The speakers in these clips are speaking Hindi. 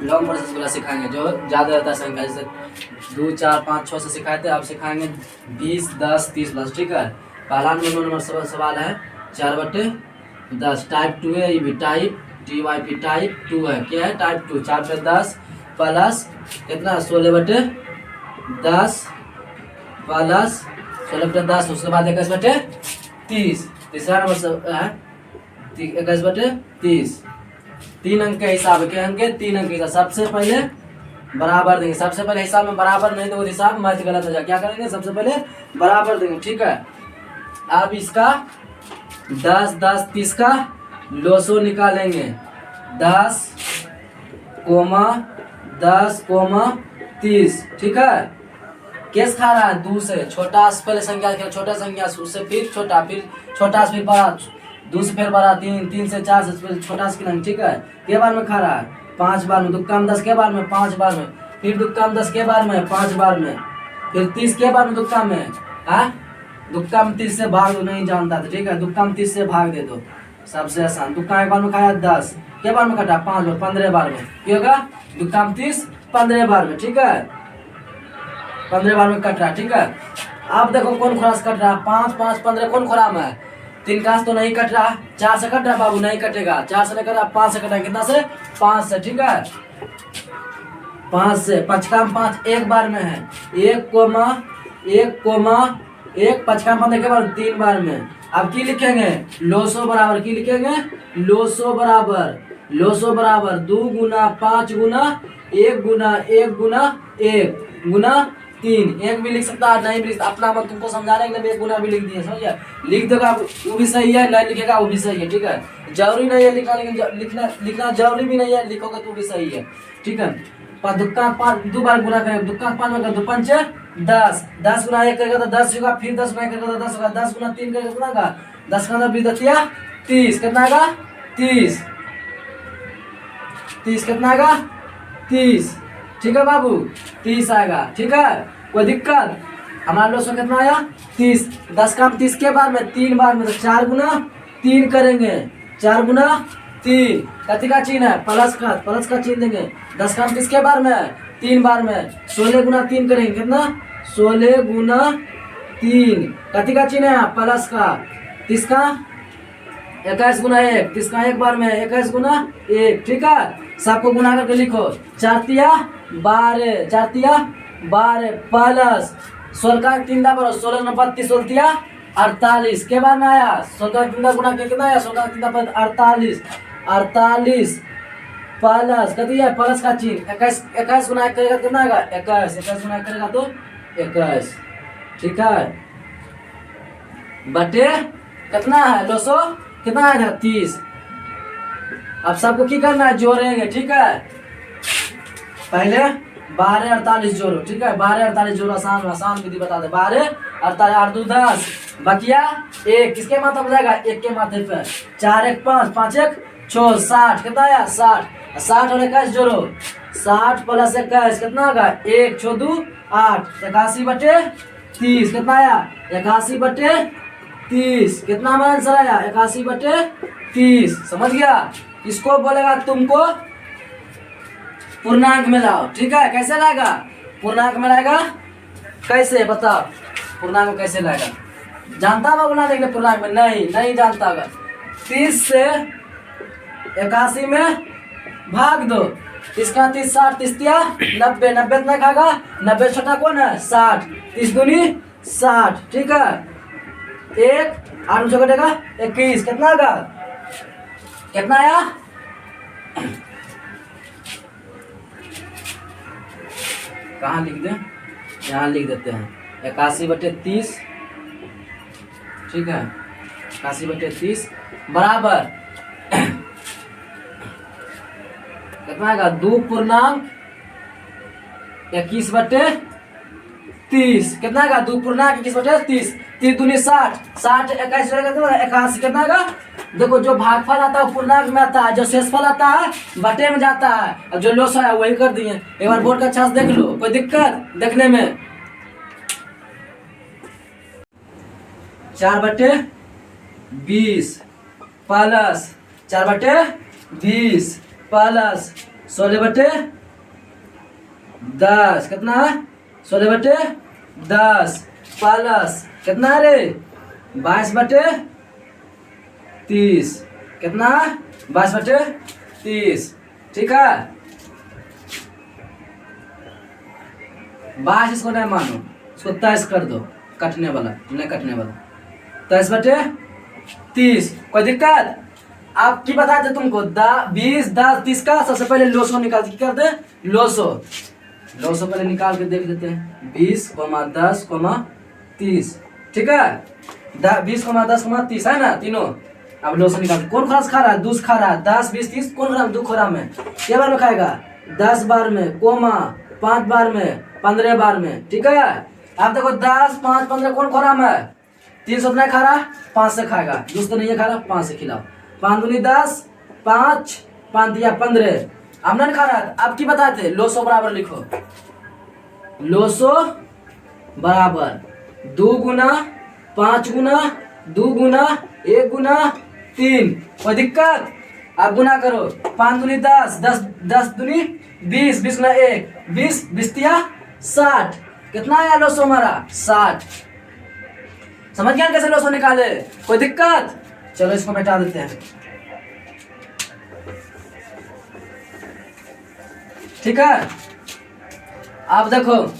लॉन्ग प्रोसेस वाला सिखाएंगे जो ज़्यादा रहता है संख्या, जैसे 2 4 5 6 से सिखाए थे, अब सिखाएंगे 20 10 30 प्लस। ठीक है, पहला नंबर सवाल है 4/10। टाइप 2 है, ये भी टाइप TYP टाइप 2 है। क्या है? टाइप 2। 4 पे 10 प्लस कितना 16/10 प्लस 16/10, उसके बाद 21/30। तीसरा नंबर है 21/30। 3 अंक के हिसाब, क्या अंक है? 3 अंक के हिसाब। सबसे पहले बराबर देंगे, सबसे पहले हिसाब में बराबर नहीं तो हिसाब मैथ गलत हो जाए। क्या करेंगे? सबसे पहले बराबर देंगे। ठीक है, अब इसका 10 10 30 का लोसो निकालेंगे। 10, 10, 30। ठीक है, केस खा रहा है 2 से छोटा से पहले संख्या, छोटा संख्या उससे फिर छोटा, फिर छोटा से फिर बड़ा, 2 से फिर बड़ा, 3, 3 से 4 से फिर छोटा से कितना। ठीक है, के बार में खा रहा है? 5 बार में। दुक्का में 10 के बार में? 5 बार में। फिर दुक्का में 10 के बार में? 5 बार में। फिर 30 के बार में दुक्का में? दुक्का में 30 से भाग दो, नहीं जानता था। ठीक है, दुक्का में 30 से भाग दे दो, सबसे आसान। दुक्का एक बार में खाया 10 के बार में कटा? 5 बार, 15 बार में। क्या होगा? दुक्का में 30 15 बार में। ठीक है, 15 बार में कट रहा है। ठीक है, अब देखो कौन खोरा से कट रहा है? 5 5 15 कौन खोरा में है? 3 का तो नहीं कट रहा, 4 से कट रहा बाबू, नहीं कटेगा। 4 से नहीं कट रहा, 5 से कटा। कितना से? 5 से। ठीक है, 5 से। 5 का 5 एक बार में है, 1, 1, 5 का 5 के बाद 3 बार में। अब की लिखेंगे? लोसो बराबर की लिखेंगे? लोसो बराबर 2 गुना 5 गुना 1 गुना 1 गुना 1 गुना 3। 1 भी लिख सकता है, नहीं भी लिख सकता, अपना मत। तुमको समझाने के लिए 1 गुना भी लिख दिए, समझिए। लिख देगा वो भी सही है, नहीं लिखेगा वो भी सही है। ठीक है, जरूरी नहीं है लिखना, लेकिन लिखना जरूरी भी नहीं है, लिखोगे तो भी सही है। ठीक है, दुक्का 5 2 बार गुना करेंगे। दुक्का 5 बार कर दो, 5 10, 10 गुना 1 करेगा तो 10 होगा, फिर 10 गुना 1 करेगा तो 10 होगा, 10 गुना 3 करेगा कितना होगा? 10 का 30। कितना आएगा? 30 कितना आएगा? 30। ठीक है बाबू, 30 आएगा। ठीक है, कोई दिक्कत? हमारा लोग कितना आया? 30। 10 का 30 के बार में? 3 बार में, तो 4 गुना 3 करेंगे। 4 गुना 3 कति का चिन्ह है? प्लस का चिन्ह देंगे। 10 का 30 के बार में? 3 बार में। 16 गुना 3 करेंगे। कितना? 16 गुना 3 कति का चिन्ह है? प्लस का। 30 का 21 गुना 1, 30 का 1 बार में 21 गुना 1। ठीक है, सबको गुना करके लिखो। 4 तिया 12, 4 तिया 12 प्लस 16 का 3 बार, 16 गुना 32, 16 तिया 48 के बार में आया। 16 का 3 गुना कितना आया? 16 का 3 पर 48 प्लस कती है? प्लस का चिन्ह। 21 गुना 1 करेगा कितना आएगा? 21 गुना 1 करेगा तो 21। ठीक है, बटे कितना है? 200 कितना आएगा? 30। अब सबको की करना है? जोड़ेंगे। ठीक है, पहले 12 48 जोड़ो। ठीक है, 12 48 जोड़ो, आसान विधि बता दे। 12 48 8 2 10 बकिया 1, किसके माथे पर जाएगा? 1 के माथे पे। 4 1 5 5 1 6 60 कितना आया? 60 60 और 21 जोड़ो। 60 प्लस 21 कितना होगा? 1 6 2 8 81/30 कितना आया? 81/30 कितना हमारा आंसर आया? 81/30। समझ गया? इसको बोलेगा तुमको पूर्णांक में लाओ। ठीक है, कैसे लाएगा? पूर्णांक में लाएगा कैसे? बताओ, पूर्णांक में कैसे लाएगा? जानता होगा बनाने के लिए पूर्णांक में? नहीं जानता होगा। 30 से 81 में भाग दो। 30 का 30 60, 30 तिया 90, 90 इतना खाएगा। 90 छोटा कौन है? 60। 30 दूनी 60। ठीक है, 1 8 से कटेगा 21 कितना होगा? कितना आया? कहाँ लिख दें? यहाँ लिख देते हैं 81/30। ठीक है, 81/30 बराबर कितना आएगा? 2 पूर्णांक 21/30 कितना आएगा? 2 पूर्णांक 21/30। 30 दूनी 60, 60 21 81 कितना आएगा? देखो, जो भागफल आता है पूर्णांक में आता है, जो शेषफल आता है बटे में जाता है, और जो लोस है वही कर दिए। एक बार बोर्ड का अच्छा से देख लो, कोई दिक्कत देखने में? 4/20 प्लस 4/20 प्लस 16/10 कितना है? 16/10 प्लस कितना है रे? 22/30 कितना है? 22/30 ठीक है। 22 इसको नहीं मानो, इसको 23 कर दो, कटने वाला नहीं, कटने वाला 23/30। कोई दिक्कत? आपकी बता दे तुमको 20 10 30 का सबसे पहले लोसो निकाल के करते हैं। लोसो पहले निकाल के देख लेते हैं। 20, 10, 30 ठीक है। 20, 10, 30 है ना तीनों। अब लोसो निकाल, कौन खरास खा रहा है? दूस खा रहा है। 10 20 30 कौन खा? 2 खोरा में क्या बार में खाएगा? 10 बार में, 5 बार में, 15 बार में ठीक है। अब देखो 10 5 15 कौन खोरा में? 3 से नहीं खा रहा, 5 से खाएगा। दूस तो नहीं है खा रहा, 5 से खिलाओ। 5 दूनी 10, 5 दिया 15। अब नहीं खा रहा है। अब की बताते? लोसो बराबर लिखो। लोसो बराबर 2 गुना 5 गुना 2 गुना 1 गुना 3। कोई दिक्कत? अब गुना करो। 5 दूनी 10, 10 दूनी 20, 20 गुना 1, 20 20 दिया 60। कितना आया लोसो हमारा? 60। समझ गया कैसे लोसो निकाले? कोई दिक्कत? चलो इसको मिटा देते हैं ठीक है। अब देखो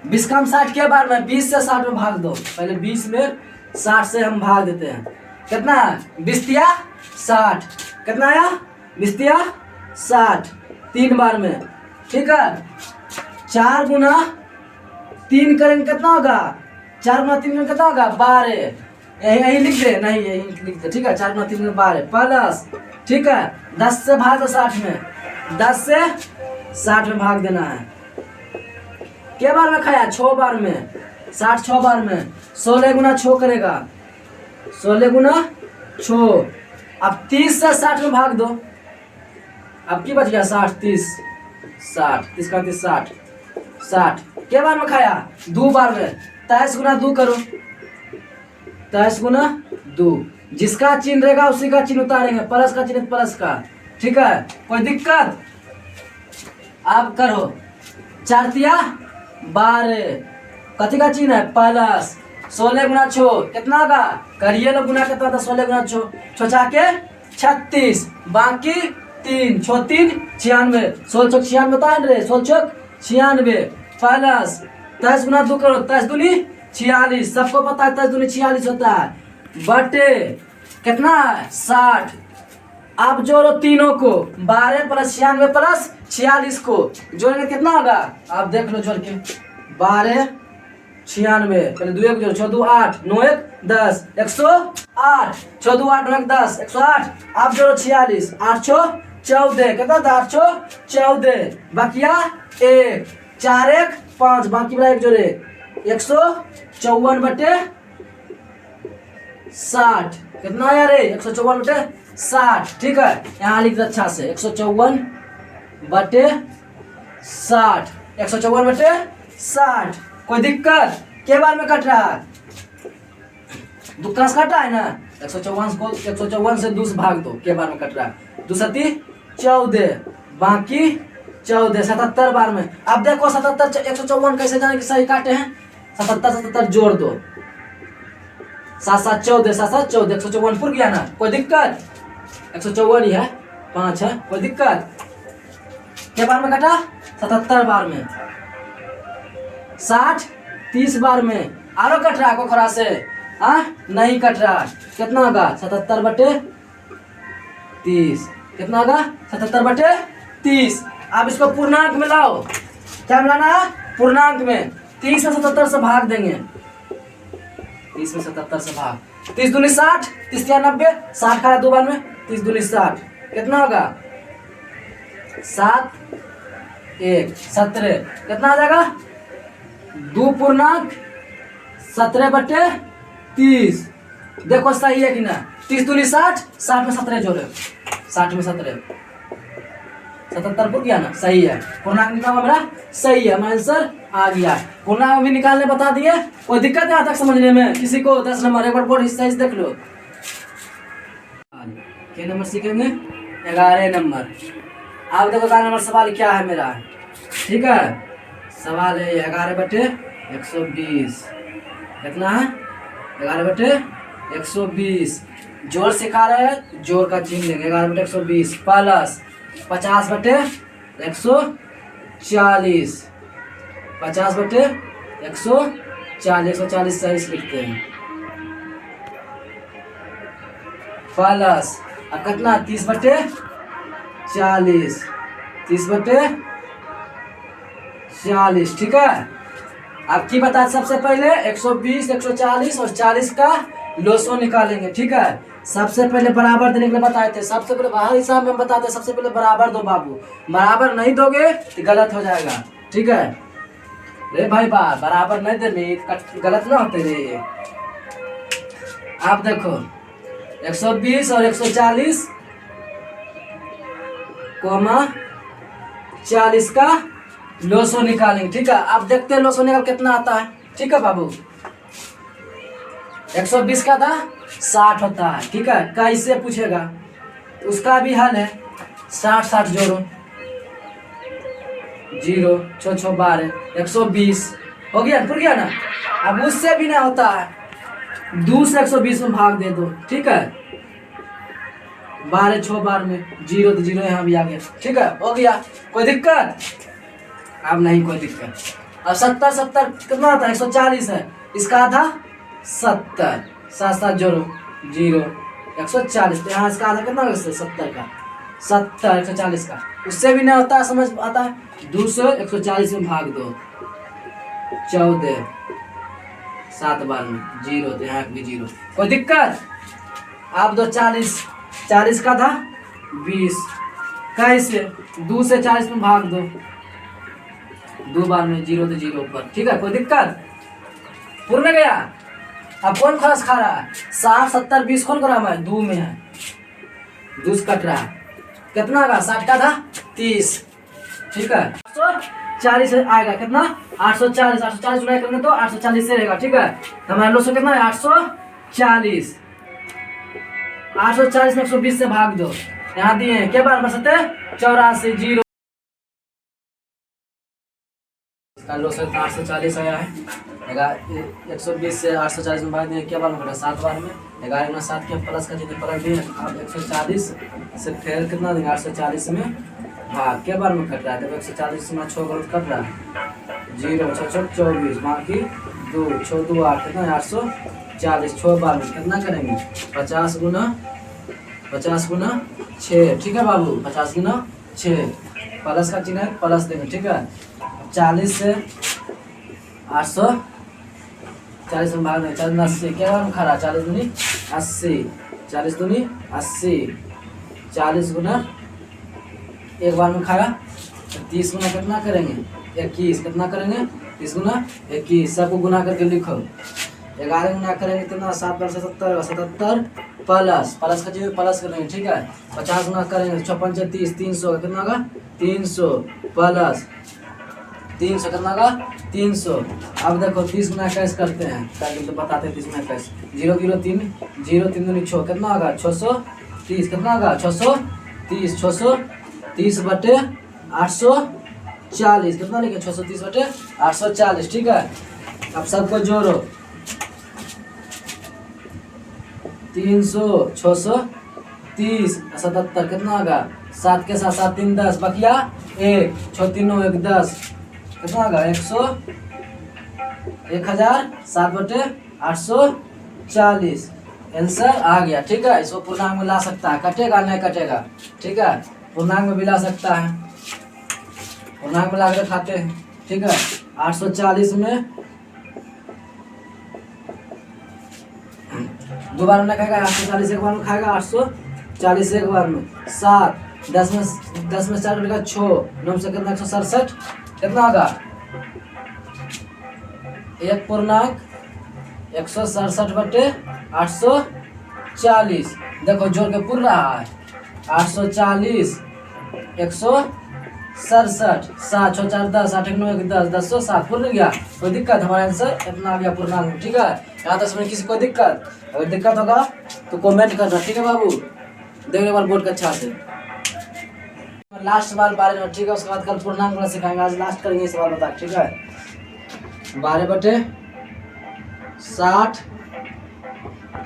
20 का हम 60 के बार में 20 से 60 में भाग दो। पहले 20 में 60 से हम भाग देते हैं। कितना है? 20 दिया 60। कितना आया? 20 दिया 60 3 बार में ठीक है। 4 गुना 3 करेंगे कितना होगा? 4 गुना 3 कितना होगा? 12। यही लिख दे, नहीं यही लिख दे ठीक है। 4 गुना 3 12 प्लस ठीक है। 10 से भाग दो 60 में, 10 से 60 में भाग देना है। क्या बार में खाया? 6 बार में। 60 6 बार में 16 गुना 6 करेगा, 16 गुना 6। अब 30 से 60 में भाग दो। अब की बच गया? 60 30 60 30 का 30 60 60। क्या बार में खाया? 2 बार में। 23 गुना 2 करो, 23 गुना 2। जिसका चिन्ह रहेगा उसी का चिन्ह उतारेंगे। प्लस का चिन्ह प्लस का ठीक है। कोई दिक्कत? आप करो 4 दिया 12। कथी का चिन्ह है? प्लस। 16 गुना 6 कितना होगा? करिए लो गुना कितना था? 16 गुना 6 छोचा के 36 बाकी 3 6 3 96 16 चौक 96 होता है रे। 16 चौक 96 प्लस 23 गुना 2 करो, 23 दूनी 46। सबको पता है 23 दूनी 46 होता है। बटे कितना है? 60। आप जोड़ो तीनों को, 12 प्लस 96 प्लस 46 को जोड़ेंगे कितना होगा? आप देख लो जोड़ के। 12 96 पहले 2 1 जोड़ो, 6 2 8 9 1 10 108। 6 2 8 9 1 10 108। आप जोड़ो 46, 8 6 14 कितना था? 8 6 14 बाकिया 1 4 1 5 बाकी वाला 1 जोड़े 154 बटे 60। कितना आया रे? 154 बटे 60 ठीक है। यहाँ लिख दे अच्छा से 154 बटे 60। 154 बटे 60। कोई दिक्कत? के बार में कट रहा है? दुक्का से कटा है ना। 154 को 154 से 2 से भाग दो। के बार में कट रहा है? 2 7 14 बाकी 14 77 बार में। अब देखो 77 154 कैसे जाने की सही काटे हैं? 77 77 जोड़ दो, 7 7 14 7 7 14 154 फुर गया ना। कोई दिक्कत? 154 ही है, 5 है। कोई दिक्कत? क्या बार में कटा? 77 बार में। 60 30 बार में आरो कट रहा है को खरा से? हाँ नहीं कट रहा। कितना होगा? 77 बटे 30। कितना होगा? 77 बटे 30। अब इसको पूर्णांक में लाओ। क्या मिलाना है? पूर्णांक में। 30 में 77 से भाग देंगे। 30 में 77 से भाग। 30 दूनी 60, 30 या 90, 60 खा 2 बार में, 30 दूनी 60 कितना होगा? 7 1 17 कितना आ जाएगा? 2 पूर्णांक 17 बटे 30। देखो सही है कि ना? 30 दूनी 60, 60 में 17 जोड़े, 60 में 17 77 को किया ना। सही है। पूर्णांक निकाला मेरा सही है। हमारा आंसर आ गया। पूर्णांक भी निकालने बता दिए। कोई दिक्कत है आज तक समझने में? किसी को 10 नंबर एक बार बोर्ड हिस्सा देख लो। क्या नंबर सीखेंगे? 11 नंबर। अब देखो 11 नंबर सवाल क्या है मेरा, ठीक है। सवाल है 11/120 कितना है, 11/120। जोड़ सिखा रहे हैं, जोड़ का चिन्ह लेंगे। 11/120 प्लस 50/140, 50/140, 140 सही से लिखते हैं। प्लस अब कितना 30/40, 30/40, ठीक है। अब की बता सबसे पहले 120, 140 और 40 का लोसो निकालेंगे, ठीक है। सबसे पहले बराबर देने के लिए बताए थे, सबसे पहले बाहर हिसाब में बताते हैं, सबसे पहले बराबर दो बाबू, बराबर नहीं दोगे तो गलत हो जाएगा, ठीक है। रे भाई बराबर नहीं देने गलत ना होते रे। आप देखो 120 और 140 कोमा 40 का लोसो निकालेंगे, ठीक है। अब देखते हैं लोसो निकाल कितना आता है, ठीक है बाबू। 120 का था 60 होता है, ठीक है। कैसे पूछेगा उसका भी हल है, 60 जोड़ो, 0 6 6 12, 120 हो गया, पूर गया ना। अब उससे भी ना होता है, 2 से 120 में भाग दे दो, ठीक है। 12 6 12 में 0 तो 0 यहाँ भी आ गया, ठीक है, हो गया। कोई दिक्कत? अब नहीं कोई दिक्कत। अब 70 70 कितना आता है, 140 है, इसका आधा 70, 7 7 जोड़ो 0, 140, तो यहाँ इसका आधा कितना होगा, 70 का, 70 140 का, उससे भी नहीं होता है, समझ आता है। 2 से 140 में भाग दो, 14 7 बार में 0, तो यहाँ भी 0, कोई दिक्कत? आप दो 40 का था 20, कैसे 2 से 40 में भाग दो, 2 बार में 0 तो 0 ऊपर, ठीक है, कोई दिक्कत? पूर्ण गया। अब कौन खरस खा रहा है, 60 70 20 कौन कर रहा है, 2 में है, 2 कट रहा है, कितना का 60 का था 30, ठीक है। 840 आएगा, कितना 840, 840 गुना करेंगे तो 840 से रहेगा, ठीक है। हमारा लोग कितना है 840, 840 में 120 से भाग दो, यहाँ दिए हैं क्या बार बसते 84 0, 840 आया है। 120 से 840 में भाग दिए, क्या बार में 7 बार में, 11 में 7 के प्लस का जितने पलट दिए। अब 140 से फिर कितना देंगे, 840 में भाग क्या बार में कट रहा है, तो 140 में 6 गलत कट रहा है, 0 6 6 24, बाकी 2 6 2 8, कितना है 840, 6 बार में कितना करेंगे 50 गुना 6, ठीक है बाबू, 50 गुना 6, प्लस का चिन्ह है, प्लस देंगे, ठीक है। 40 से 840 में भाग देंगे, 40 80, क्या बार में खा रहा, 40 दूनी 80, 40 दूनी 80, 40 गुना एक बार में खाया, 30 गुना कितना करेंगे 21, कितना करेंगे 30 गुना 21, सबको गुना करके लिखो। 11 गुना करेंगे कितना, 7 बार 77, 77 प्लस का चीज प्लस करेंगे, ठीक है। 50 गुना करेंगे 6 5 30, 300 कितना होगा 300 प्लस 300 कितना होगा 300। अब देखो 30 गुना 21 करते हैं, ताकि तो बताते हैं 30 गुना 21, 0 0 3 0 3 दूनी 6, कितना होगा 630, कितना होगा 630, 630/840, कितना लिखे 630/840, ठीक है। अब सबको जोड़ो, 300 630 77, कितना होगा 7 के साथ 7 3 10, बकिया 1 6 3 1 10, कितना होगा 1007/840, आंसर आ गया, ठीक है। इसको पूर्णांक में ला सकता है, कटेगा नहीं कटेगा, ठीक है, पूर्णांक में भी ला सकता है, पूर्णांक में ला कर खाते हैं, ठीक है। 840 में 2 बार में खाएगा, 840 एक बार में खाएगा, 840 एक बार में 7, 10 में 4 कटेगा 6, 9 से कितना 167, कितना होगा 1/840, देखो जोड़ के पूर रहा है 840 167, 7 6 4 10, 8 1 9 1 10, 10 7 पूर्ण गया, कोई दिक्कत? हमारा आंसर इतना आ गया पूर्णांक, ठीक है। यहाँ तक समझ किसी कोई दिक्कत? अगर दिक्कत होगा तो कमेंट करना, ठीक है बाबू। देखने बार बोर्ड का अच्छा से लास्ट सवाल 12 में, ठीक है। उसके बाद कल पूर्णांक वाला सिखाएंगे, आज लास्ट करेंगे सवाल बता, ठीक है। 12/60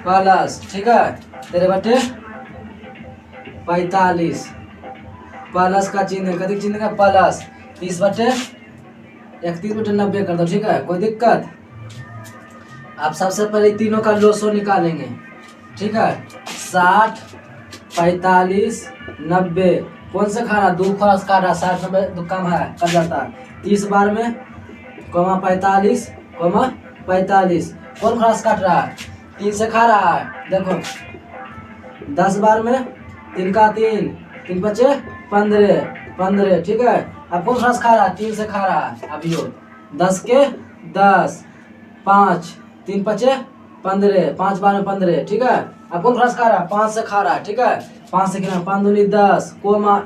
प्लस, ठीक है, 13/45 प्लस का चिन्ह, कथी चिन्ह का प्लस, 30/31/90 कर दो, ठीक है। कोई दिक्कत? आप सबसे पहले तीनों का लोसो निकालेंगे, ठीक है। 60, 45, 90 कौन से खाना, 2 खरस काटा, 60 90 दो कम है, कट जाता है। 30 बार में कोमा 45 कोमा 45 कौन खरस काट रहा है, 3 से खा रहा है, देखो। 10 बार में 3 का 3, 3 बचे 15, ठीक है। अब कौन खरस खा रहा है, 3 से खा रहा है, अभी 10 के 10, 5, 3 बचे 15, 5 बार में 15, ठीक है। अब कौन खरस खा रहा है, 5 से खा रहा है, ठीक है। 5 से गिना, 5 दूनी 10 कोमा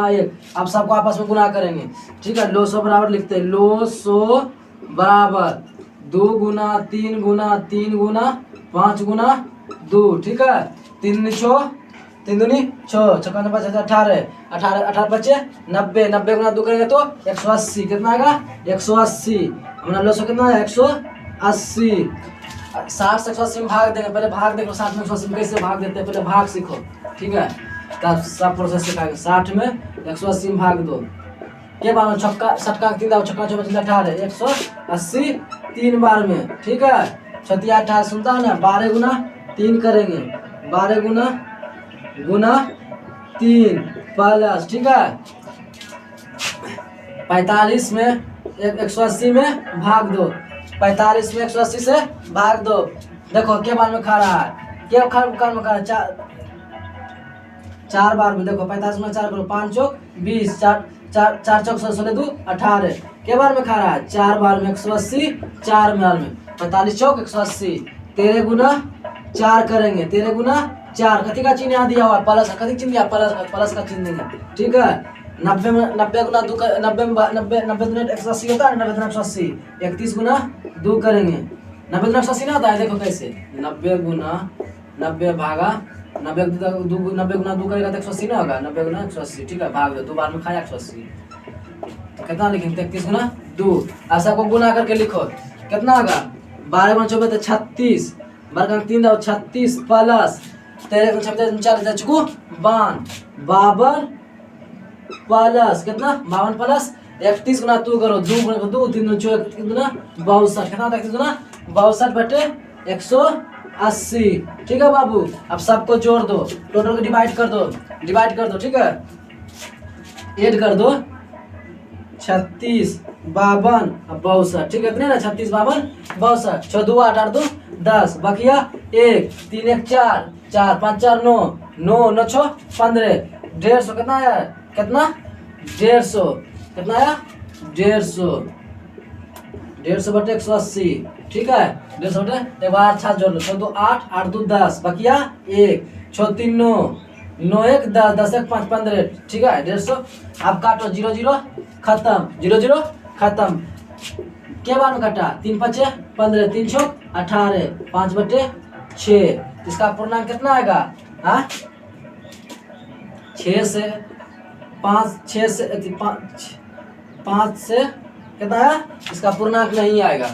1 आप सबको आपस में गुना करेंगे, ठीक है। लोसो बराबर लिखते हैं, लोसो बराबर 2 गुना 3 गुना 3 गुना 5 गुना 2, ठीक है। 3 दूनी 6, 6 का 5 18 बचे 90 गुना 2 करेंगे तो 180, कितना आएगा 180। हमारा लोसो कितना है 180। 60 से 180 में भाग देंगे, पहले भाग देखो 60 में 180 में कैसे भाग देते हैं, पहले भाग सीखो, ठीक है। तब सब प्रोसेस सिखाएंगे। 60 में 180 में भाग दो, के बार में छक्का 60 का 3 छक्का 4 18 180 3 बार में, ठीक है। 36 18 सुनता है ना, 12 गुना 3 करेंगे, 12 गुना 3 प्लस, ठीक है। 45 में 180 में भाग दो, 45 में 180 से भाग दो, देखो के बार में खा रहा है, के बार में खा रहा है 4 बार में, देखो 45 में 4 करो, 5 चौक 20, 4 चौक 16 2 18, के बार में खा रहा है 4 बार में 180, 4 बार में 45 चौक 180, 13 गुना 4 करेंगे, 13 गुना 4, कथी का चिन्ह यहाँ दिया हुआ प्लस, कथी चिन्ह दिया प्लस का चिन्ह देंगे, ठीक है। 90 में 90 गुना 2 90 में 90 180 होता है, 90 180 31 गुना 2 करेंगे, 90 180 ना होता है, देखो कैसे 90 गुना 90 भागा 90 गुना 2 करेगा तो 180 ना होगा, 90 गुना 180, ठीक है। भाग दो, 2 बार में खाया 180, तो कितना लिखेंगे 33 गुना 2, ऐसा को गुना करके लिखो, कितना होगा 12 गुना 24 तो 36, बार 3 दो 36 प्लस 13 गुना 40 चुकू 52 प्लस कितना 52 प्लस 31 गुना 2 करो, 2 गुना 2 3 गुना 4 कितना 62, कितना होता है 31 गुना 62/180, ठीक है बाबू। अब सबको जोड़ दो, टोटल को डिवाइड कर दो, ठीक है। ऐड कर दो 36 52 और 62, ठीक है। इतने ना 36 52 62, 6 2 8 8 2 10, बकिया 1 3 1 4 4 5 4 9 9 9 6 15, 150 कितना आया, कितना 150, कितना आया 150/180, ठीक है। 150 एक बार 7 जोड़ लो, 6 2 8 8 2 10, बकिया 1 6 3 9 9 1 10 10 1 5 15, ठीक है। 150 अब काटो 0 0 खत्म, 0 0 खत्म, के बार में कटा 3 5 15 3 6 18 5/6, इसका पूर्णांक कितना आएगा, हाँ 6 से 5 से कितना आया, इसका पूर्णांक नहीं आएगा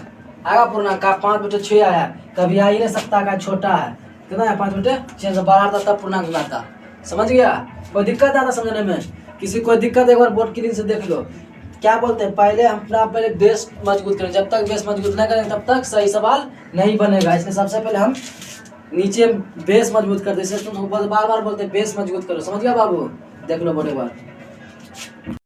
पूर्णांक का 5/6 आया, कभी आ ही नहीं सकता का, छोटा है, कितना है 5/6 से बड़ा था तब पूर्णांक बनाता, समझ गया। कोई दिक्कत आता समझने में, किसी कोई दिक्कत एक बार बोर्ड की दिन से देख लो। क्या बोलते हैं, पहले हम अपना बेस मजबूत करें, जब तक बेस मजबूत नहीं करेंगे तब तक सही सवाल नहीं बनेगा, इसलिए सबसे पहले हम नीचे बेस मजबूत करते हैं, तुम बार बार बोलते हैं बेस मजबूत करो, समझ गया बाबू, देख लो बोर्ड एक बार।